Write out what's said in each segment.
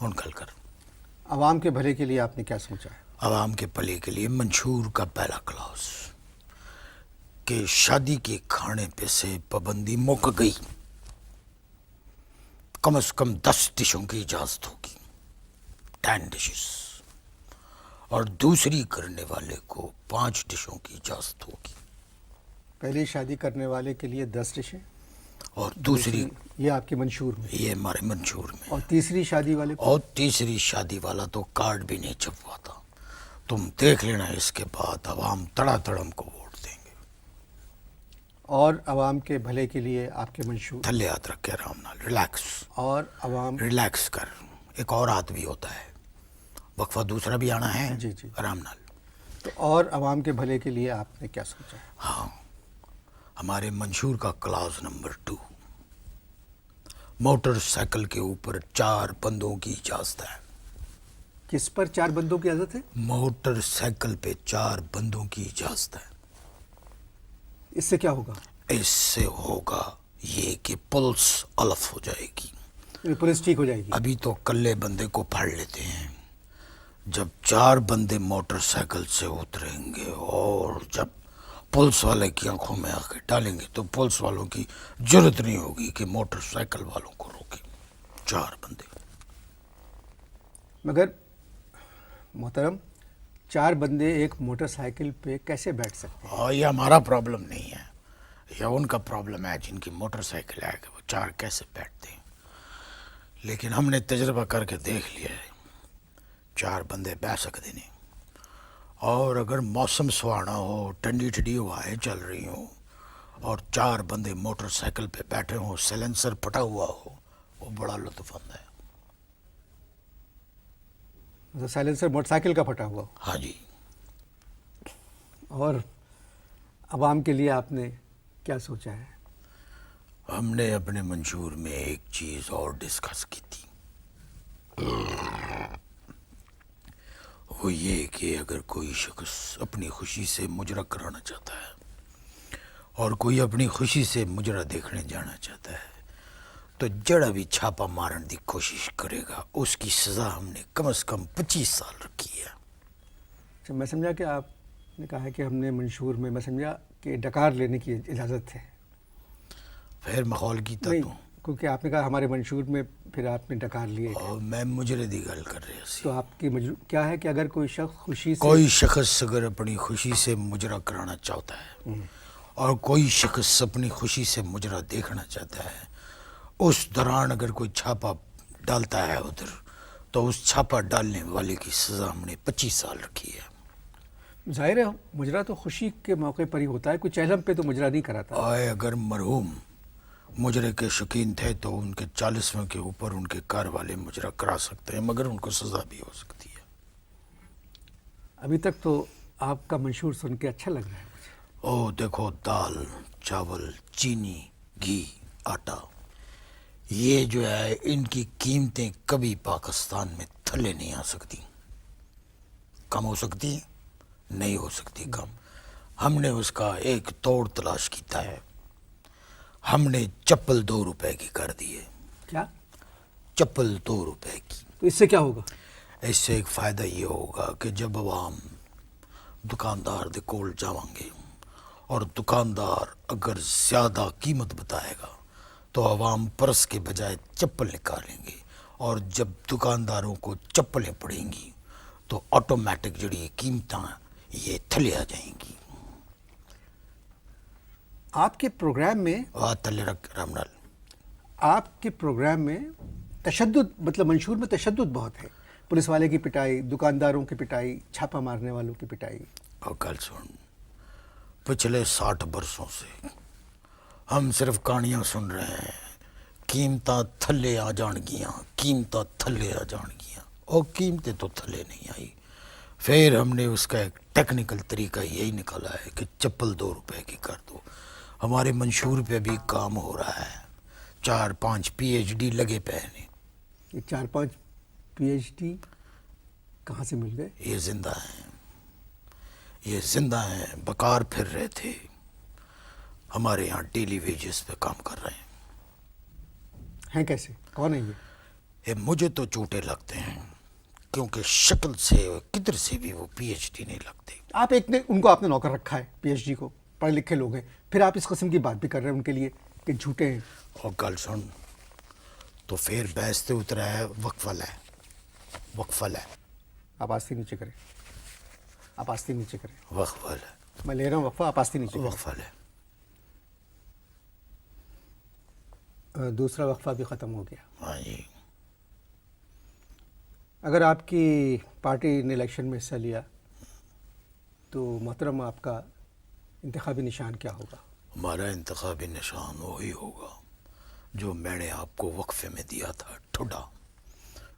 منقل کر. عوام کے بھلے کے لیے آپ نے کیا سوچا ہے؟ عوام کے بھلے کے لیے منشور کا پہلا کلاس کہ شادی کے کھانے پہ سے پابندی مک گئی. کم از کم 10 ڈشوں کی اجازت ہوگی، 10 ڈشز، اور دوسری کرنے والے کو 5 ڈشوں کی اجازت ہوگی. پہلی شادی کرنے والے کے لیے 10 ڈشیں اور دوسری یہ آپ کے منشور میں، یہ ہمارے منشور میں. اور تیسری شادی والے کو اور تیسری شادی والا تو کارڈ بھی نہیں چھپواتا. تم دیکھ لینا اس کے بعد عوام تڑا تڑم کو ووٹ دیں گے. اور عوام کے بھلے کے لیے آپ کے منشور تھلے ہاتھ رکھ کے آرام نال ریلیکس اور عوام ریلیکس کر. ایک اور ہاتھ بھی ہوتا ہے، وقفہ دوسرا بھی آنا ہے. جی جی. آرام نال. تو اور عوام کے بھلے کے لیے آپ نے کیا سوچا ہے؟ ہاں، ہمارے منشور کا کلاس نمبر 2، موٹر سائیکل کے اوپر 4 بندوں کی اجازت ہے. کس پر 4 بندوں کی اجازت ہے؟ موٹر سائیکل پہ 4 بندوں کی اجازت ہے. اس سے کیا ہوگا؟ اس سے ہوگا یہ کہ پلس الف ہو جائے گی. یعنی پولیس ٹھیک ہو جائے گی. ابھی تو کلے بندے کو پھاڑ لیتے ہیں، جب 4 بندے موٹر سائیکل سے اتریں گے اور جب پولیس والے کی آنکھوں میں آ کے ڈالیں گے تو پولیس والوں کی جرت نہیں ہوگی کہ موٹر سائیکل والوں کو روکیں. 4 بندے. مگر محترم 4 بندے ایک موٹر سائیکل پہ کیسے بیٹھ سکتے ہیں؟ اور یہ ہمارا پرابلم نہیں ہے، یہ ان کا پرابلم ہے جن کی موٹر سائیکل ہے کہ وہ 4 کیسے بیٹھتے ہیں. لیکن ہم نے تجربہ کر کے دیکھ لیا ہے، 4 بندے بیٹھ سکتے نہیں. اور اگر موسم سہانا ہو، ٹھنڈی ٹھنڈی ہوائیں چل رہی ہوں اور 4 بندے موٹر سائیکل پہ بیٹھے ہوں، سیلنسر پھٹا ہوا ہو، وہ بڑا لطف آتا ہے. سائلنسر موٹر سائیکل کا پھٹا ہوا ہو. ہاں جی. اور عوام کے لیے آپ نے کیا سوچا ہے؟ ہم نے اپنے منشور میں ایک چیز اور ڈسکس کی تھی، وہ یہ کہ اگر کوئی شخص اپنی خوشی سے مجرا کرانا چاہتا ہے اور کوئی اپنی خوشی سے مجرا دیکھنے جانا چاہتا ہے تو جڑا بھی چھاپا مارن دی کوشش کرے گا اس کی سزا ہم نے کم از کم 25 سال رکھی ہے. اچھا، میں سمجھا کہ آپ نے کہا ہے کہ ہم نے منشور میں، میں سمجھا کہ ڈکار لینے کی اجازت ہے. پھر ماحول کی نہیں، تو کیونکہ آپ نے کہا ہمارے منشور میں پھر آپ نے ڈکار لیے. اور میں مجرے دی گل کر رہا سی. تو آپ کی کیا ہے کہ اگر کوئی شخص خوشی سے کوئی شخص اگر اپنی خوشی سے مجرا کرانا چاہتا ہے اور کوئی شخص اپنی خوشی سے مجرا دیکھنا چاہتا ہے، اس دوران اگر کوئی چھاپا ڈالتا ہے ادھر تو اس چھاپا ڈالنے والے کی سزا ہم نے 25 سال رکھی ہے. ظاہر ہے مجرا تو خوشی کے موقع پر ہی ہوتا ہے، کوئی چہلم پہ تو مجرا نہیں کراتا. اور اگر مرحوم مجرے کے شوقین تھے تو ان کے 40ویں کے اوپر ان کے کار والے مجرا کرا سکتے ہیں، مگر ان کو سزا بھی ہو سکتی ہے. ابھی تک تو آپ کا منشور سن کے اچھا لگ رہا ہے مجھے. او دیکھو، دال، چاول، چینی، گھی، آٹا، یہ جو ہے ان کی قیمتیں کبھی پاکستان میں تھلے نہیں آ سکتی. کم ہو سکتی ہیں؟ نہیں ہو سکتی کم. ہم نے اس کا ایک توڑ تلاش کیتا ہے. ہم نے چپل 2 روپے کی کر دی ہے. کیا؟ چپل 2 روپے کی. تو اس سے کیا ہوگا؟ اس سے ایک فائدہ یہ ہوگا کہ جب عوام دکاندار دے کول جاؤں گے اور دکاندار اگر زیادہ قیمت بتائے گا تو عوام پرس کے بجائے چپل نکالیں گے، اور جب دکانداروں کو چپلیں پڑیں گی تو آٹومیٹک جڑی قیمتاں یہ تھلے آ جائیں گی. آپ کے پروگرام میں تھلے رکھ رام نال. آپ کے پروگرام میں تشدد، مطلب منشور میں تشدد بہت ہے. پولیس والے کی پٹائی، دکانداروں کی پٹائی، چھاپا مارنے والوں کی پٹائی. اور کل سن، پچھلے 60 برسوں سے ہم صرف کہانیاں سن رہے ہیں، قیمتاں تھلے آ جان گیاں، قیمتاں تھلے آ جان گیاں، اور قیمتیں تو تھلے نہیں آئی. پھر ہم نے اس کا ایک ٹیکنیکل طریقہ یہی نکالا ہے کہ چپل 2 روپے کی کر دو. ہمارے منشور پہ بھی کام ہو رہا ہے، 4-5 PhD لگے پے ہیں. یہ 4-5 PhD کہاں سے مل گئے؟ یہ زندہ ہیں، یہ زندہ ہیں، بکار پھر رہے تھے، ہمارے یہاں ڈیلی ویجز پہ کام کر رہے ہیں. ہیں کیسے؟ کون ہے یہ؟ یہ مجھے تو جھوٹے لگتے ہیں کیونکہ شکل سے اور کدھر سے بھی وہ پی ایچ ڈی نہیں لگتے. آپ ایک نے ان کو آپ نے نوکر رکھا ہے پی ایچ ڈی کو, پڑھے لکھے لوگ ہیں, پھر آپ اس قسم کی بات بھی کر رہے ہیں ان کے لیے کہ جھوٹے ہیں. اور گل سن, تو پھر بحث سے اترا ہے وقفل ہے, وقفل ہے, آپ آستی نیچے کریں, آپ آستی نیچے کریں. وقفل ہے, میں لے رہا ہوں وقفہ, آپ آستی نیچے کریں. وقفل ہے. دوسرا وقفہ بھی ختم ہو گیا. ہاں جی. اگر آپ کی پارٹی نے الیکشن میں حصہ لیا تو محترم آپ کا انتخابی نشان کیا ہوگا؟ ہمارا انتخابی نشان وہی ہوگا جو میں نے آپ کو وقفے میں دیا تھا, ٹھڈا.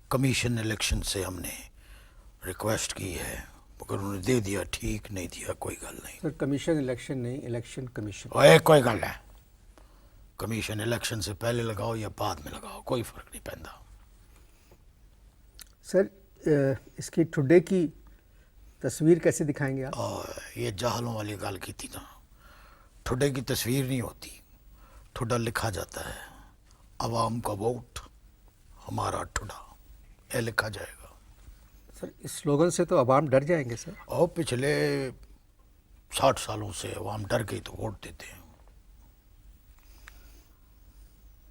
کمیشن الیکشن سے ہم نے ریکویسٹ کی ہے, مگر انہوں نے دے دیا, ٹھیک, نہیں دیا کوئی گل نہیں. سر کمیشن الیکشن نہیں, الیکشن کمیشن. اوے کوئی گل ہے, کمیشن الیکشن سے پہلے لگاؤ یا بعد میں لگاؤ, کوئی فرق نہیں پہنتا. سر اس کی ٹھڈے کی تصویر کیسے دکھائیں گے آپ؟ اور یہ جہلوں والی گل کی تھی نا, ٹھڈے کی تصویر نہیں ہوتی, ٹھڈا لکھا جاتا ہے, عوام کا ووٹ ہمارا ٹھڈا, یہ لکھا جائے گا. سر اس سلوگن سے تو عوام ڈر جائیں گے سر. اور پچھلے 60 سالوں سے عوام ڈر گئی تو ووٹ دیتے ہیں.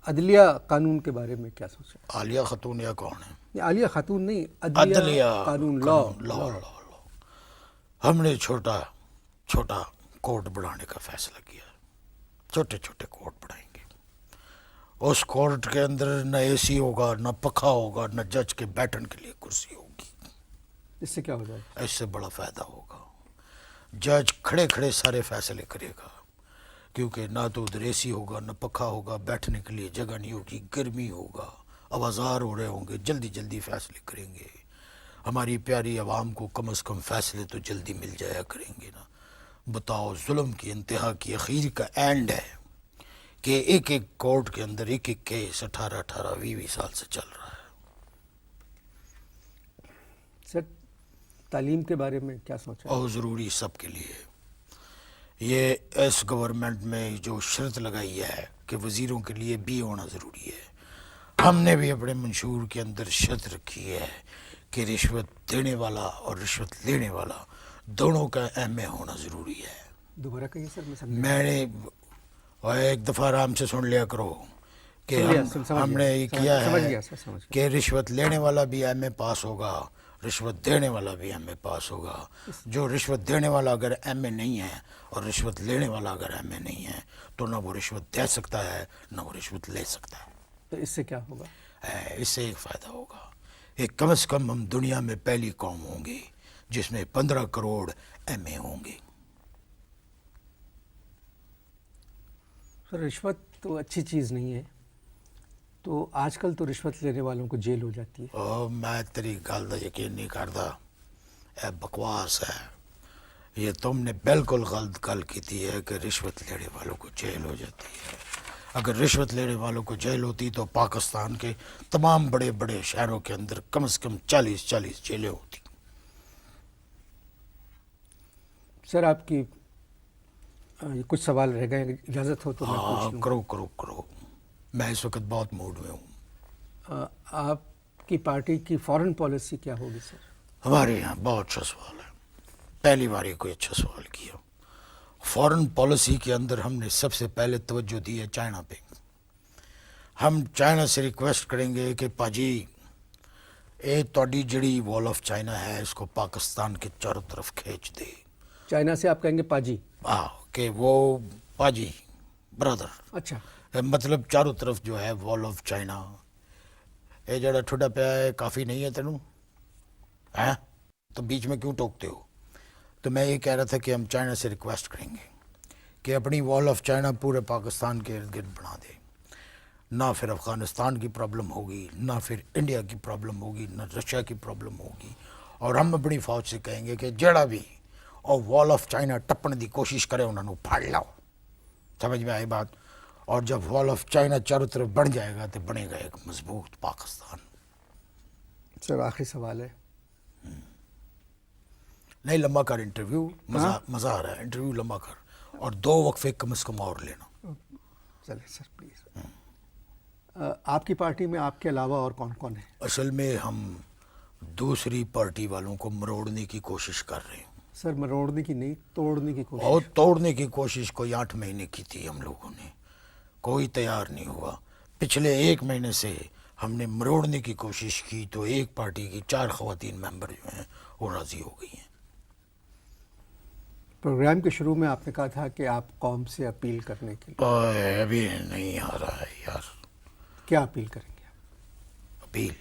عدلیہ قانون کے بارے میں کیا سوچیں؟ عالیہ خاتون یا کون ہے؟ یہ عالیہ خاتون نہیں, عدلیہ قانون, لا. ہم نے چھوٹا کورٹ بڑھانے کا فیصلہ کیا, چھوٹے چھوٹے کورٹ بڑھائیں گے. اس کورٹ کے اندر نہ اے سی ہوگا, نہ پکھا ہوگا, نہ جج کے بیٹھنے کے لیے کرسی ہوگی. اس سے کیا ہو جائے گا؟ اس سے بڑا فائدہ ہوگا. جج کھڑے کھڑے سارے فیصلے کرے گا, کیونکہ نہ تو ادھر اے سی ہوگا, نہ پکھا ہوگا, بیٹھنے کے لیے جگہ نہیں ہوگی, گرمی ہوگا, آوازار ہو رہے ہوں گے, جلدی جلدی فیصلے کریں گے. ہماری پیاری عوام کو کم از کم فیصلے تو جلدی مل جایا کریں گے نا. بتاؤ, ظلم کی انتہا کی اخیر کا اینڈ ہے کہ ایک ایک کورٹ کے اندر ایک ایک کیس 18-20 سال سے چل رہا ہے. سر تعلیم کے بارے میں کیا سوچا؟ اور ضروری سب کے لیے. یہ اس گورنمنٹ میں جو شرط لگائی ہے کہ وزیروں کے لیے بی ہونا ضروری ہے, ہم نے بھی اپنے منشور کے اندر شرط رکھی ہے کہ رشوت دینے والا اور رشوت لینے والا دونوں کا ایم اے ہونا ضروری ہے. دوبارہ کہیے سر, میں سمجھا. میں نے ایک دفعہ آرام سے سن لیا کرو کہ سمجھ ہم نے یہ کیا سمجھ ہے گیا سر, سمجھ گیا. کہ رشوت لینے والا بھی ایم اے پاس ہوگا, رشوت دینے والا بھی ایم اے پاس ہوگا. جو رشوت دینے والا اگر ایم اے نہیں ہے اور رشوت لینے والا اگر ایم اے نہیں ہے تو نہ وہ رشوت دے سکتا ہے نہ وہ رشوت لے سکتا ہے. تو اس سے کیا ہوگا؟ اس سے ایک فائدہ ہوگا, ایک کم از کم ہم دنیا میں پہلی قوم ہوں گے جس میں 15 کروڑ ایم اے ہوں گے. سر رشوت تو اچھی چیز نہیں ہے, تو آج کل تو رشوت لینے والوں کو جیل ہو جاتی ہے. اور میں تیری گل کا یقین نہیں کرتا, اے بکواس ہے. یہ تم نے بالکل غلط گل کی ہے کہ رشوت لینے والوں کو جیل ہو جاتی ہے. اگر رشوت لینے والوں کو جیل ہوتی تو پاکستان کے تمام بڑے بڑے شہروں کے اندر کم از کم 40 جیلیں ہوتی. سر آپ کی کچھ سوال رہ گئے, اجازت ہو تو میں پوچھ لوں. کرو. میں اس وقت بہت موڈ میں ہوں. آپ کی پارٹی کی فارن پالیسی کیا ہوگی سر؟ ہمارے یہاں بہت اچھا سوال ہے, پہلی بار یہ کوئی اچھا سوال کیا. فارن پالیسی کے اندر ہم نے سب سے پہلے توجہ دی ہے چائنا پہ. ہم چائنا سے ریکویسٹ کریں گے کہ پاجی اے تہاڈی جڑی وال آف چائنا ہے اس کو پاکستان کے چاروں طرف کھینچ دے. چائنا سے آپ کہیں گے پاجی؟ کہ وہ پاجی برادر, اچھا, مطلب چاروں طرف جو ہے وال آف چائنا. اے جڑا ٹھڈا پیا ہے کافی نہیں ہے تینوں, ہیں تو بیچ میں کیوں ٹوکتے ہو؟ تو میں یہ کہہ رہا تھا کہ ہم چائنا سے ریکویسٹ کریں گے کہ اپنی وال آف چائنا پورے پاکستان کے ارد گرد بنا دے. نہ پھر افغانستان کی پرابلم ہوگی, نہ پھر انڈیا کی پرابلم ہوگی, نہ رشیا کی پرابلم ہوگی. اور ہم اپنی فوج سے کہیں گے کہ جڑا بھی اور وال آف چائنا ٹپن دی کوشش کرے انہوں نے پھاڑ لاؤ. سمجھ میں آئی بات؟ اور جب وال آف چائنا چاروں طرف بن جائے گا تو بنے گا ایک مضبوط پاکستان. سر آخری سوال ہے. نہیں لمبا کر انٹرویو, مزہ آ رہا ہے, انٹرویو لمبا کر اور 2 وقفے کم از کم اور لینا. چلے سر پلیز. آپ کی پارٹی میں آپ کے علاوہ اور کون کون ہے؟ اصل میں ہم دوسری پارٹی والوں کو مروڑنے کی کوشش کر رہے ہیں. سر مروڑنے کی نہیں، توڑنے کی کوشش. اور توڑنے کی کوشش کوئی 8 مہینے کی تھی ہم لوگوں نے، کوئی تیار نہیں ہوا. پچھلے 1 مہینے سے ہم نے مروڑنے کی کوشش کی تو ایک پارٹی کی 4 خواتین ممبر جو ہیں وہ راضی ہو گئی ہیں. پروگرام کے شروع میں آپ نے کہا تھا کہ آپ قوم سے اپیل کرنے کے لیے. ابھی نہیں آ رہا ہے یار. کیا اپیل کریں گے آپ؟ اپیل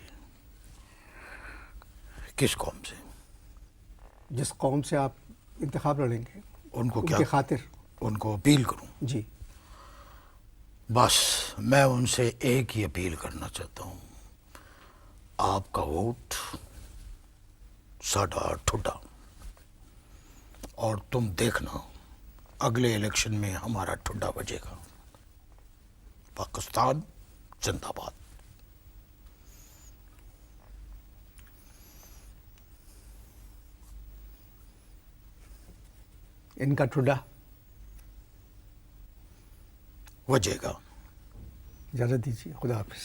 کس قوم سے؟ جس قوم سے آپ انتخاب لڑیں گے ان کو ان کیا کی خاطر. ان کو اپیل کروں؟ جی. بس میں ان سے ایک ہی اپیل کرنا چاہتا ہوں، آپ کا ووٹ ساڈا ٹھڈا، اور تم دیکھنا اگلے الیکشن میں ہمارا ٹھڈا بجے گا. پاکستان زندہ باد. ان کا ٹھڈا وجے گا. اجازت دیجیے. خدا حافظ.